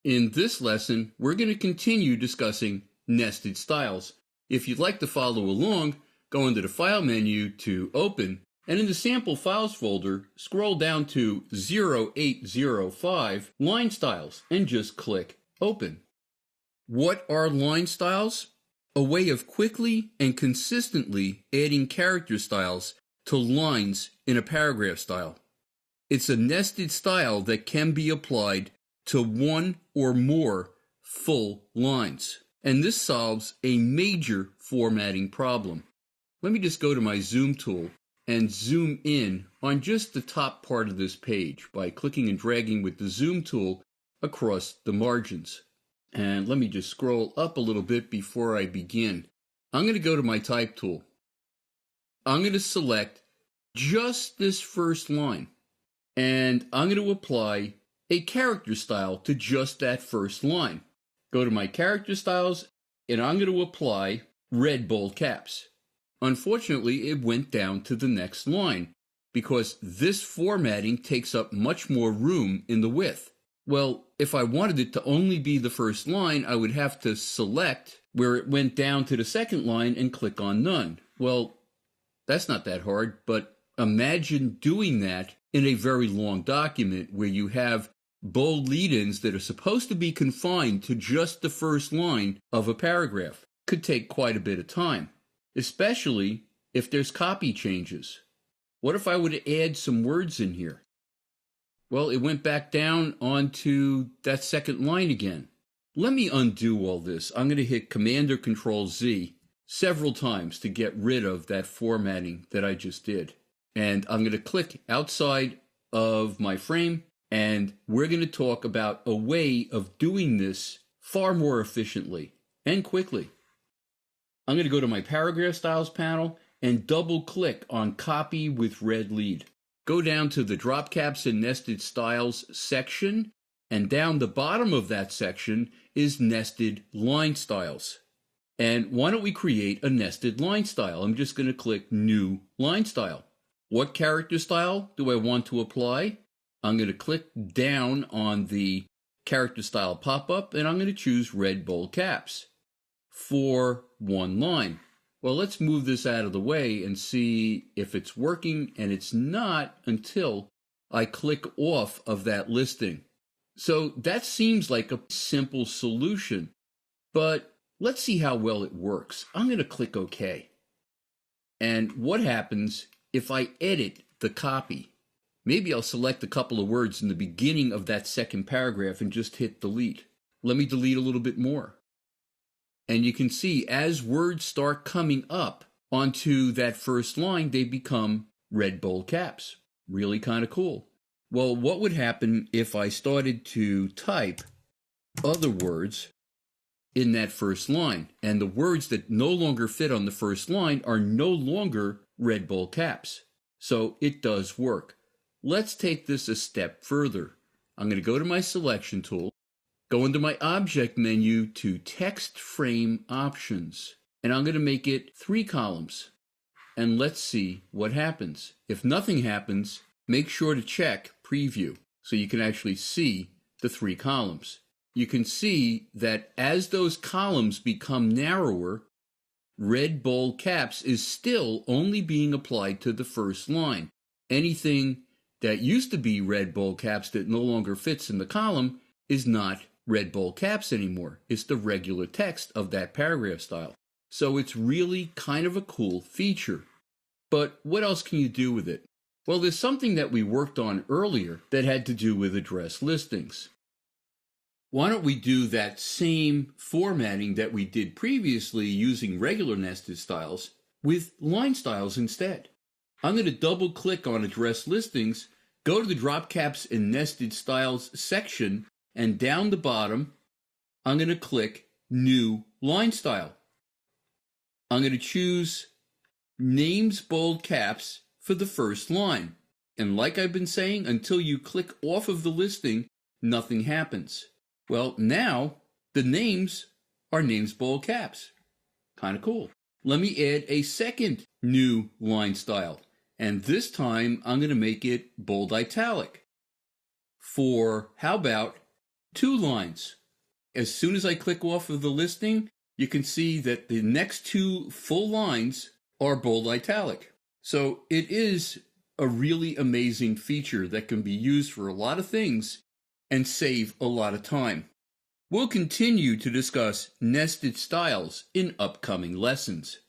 In this lesson, we're going to continue discussing nested styles. If you'd like to follow along, go into the File menu to Open, and in the Sample Files folder, scroll down to 0805 Line Styles and just click Open. What are line styles? A way of quickly and consistently adding character styles to lines in a paragraph style. It's a nested style that can be applied to one or more full lines. And this solves a major formatting problem. Let me just go to my zoom tool and zoom in on just the top part of this page by clicking and dragging with the zoom tool across the margins. And let me just scroll up a little bit before I begin. I'm going to go to my type tool. I'm going to select just this first line. And I'm going to apply a character style to just that first line. Go to my character styles, and I'm going to apply red bold caps. Unfortunately, it went down to the next line because this formatting takes up much more room in the width. Well, if I wanted it to only be the first line, I would have to select where it went down to the second line and click on None. Well, that's not that hard, but imagine doing that in a very long document where you have bold lead-ins that are supposed to be confined to just the first line of a paragraph. Could take quite a bit of time, especially if there's copy changes. What if I were to add some words in here? Well, it went back down onto that second line again. Let me undo all this. I'm going to hit Command or Control Z several times to get rid of that formatting that I just did. And I'm going to click outside of my frame, and we're going to talk about a way of doing this far more efficiently and quickly. I'm going to go to my Paragraph Styles panel and double-click on Copy with Red Lead. Go down to the Drop Caps and Nested Styles section, and down the bottom of that section is Nested Line Styles. And why don't we create a nested line style? I'm just going to click New Line Style. What character style do I want to apply? I'm going to click down on the character style pop-up, and I'm going to choose red bold caps for one line. Well, let's move this out of the way and see if it's working, and it's not until I click off of that listing. So that seems like a simple solution, but let's see how well it works. I'm going to click OK. And what happens if I edit the copy? Maybe I'll select a couple of words in the beginning of that second paragraph and just hit delete. Let me delete a little bit more. And you can see as words start coming up onto that first line, they become red bold caps. Really kind of cool. Well, what would happen if I started to type other words in that first line, and the words that no longer fit on the first line are no longer red bold caps? So it does work. Let's take this a step further. I'm going to go to my selection tool, go into my object menu to text frame options, and I'm going to make it 3 columns. And let's see what happens. If nothing happens, make sure to check preview so you can actually see the 3 columns. You can see that as those columns become narrower, red bold caps is still only being applied to the first line. Anything that used to be red bold caps that no longer fits in the column is not red bold caps anymore. It's the regular text of that paragraph style. So it's really kind of a cool feature. But what else can you do with it? Well, there's something that we worked on earlier that had to do with address listings. Why don't we do that same formatting that we did previously using regular nested styles with line styles instead? I'm going to double click on address listings, go to the Drop Caps and Nested Styles section, and down the bottom, I'm going to click New Line Style. I'm going to choose Names Bold Caps for the first line. And like I've been saying, until you click off of the listing, nothing happens. Well, now the names are names bold caps. Kind of cool. Let me add a second new line style. And this time I'm going to make it bold italic for, how about 2 lines? As soon as I click off of the listing, you can see that the next two full lines are bold italic. So it is a really amazing feature that can be used for a lot of things and save a lot of time. We'll continue to discuss nested styles in upcoming lessons.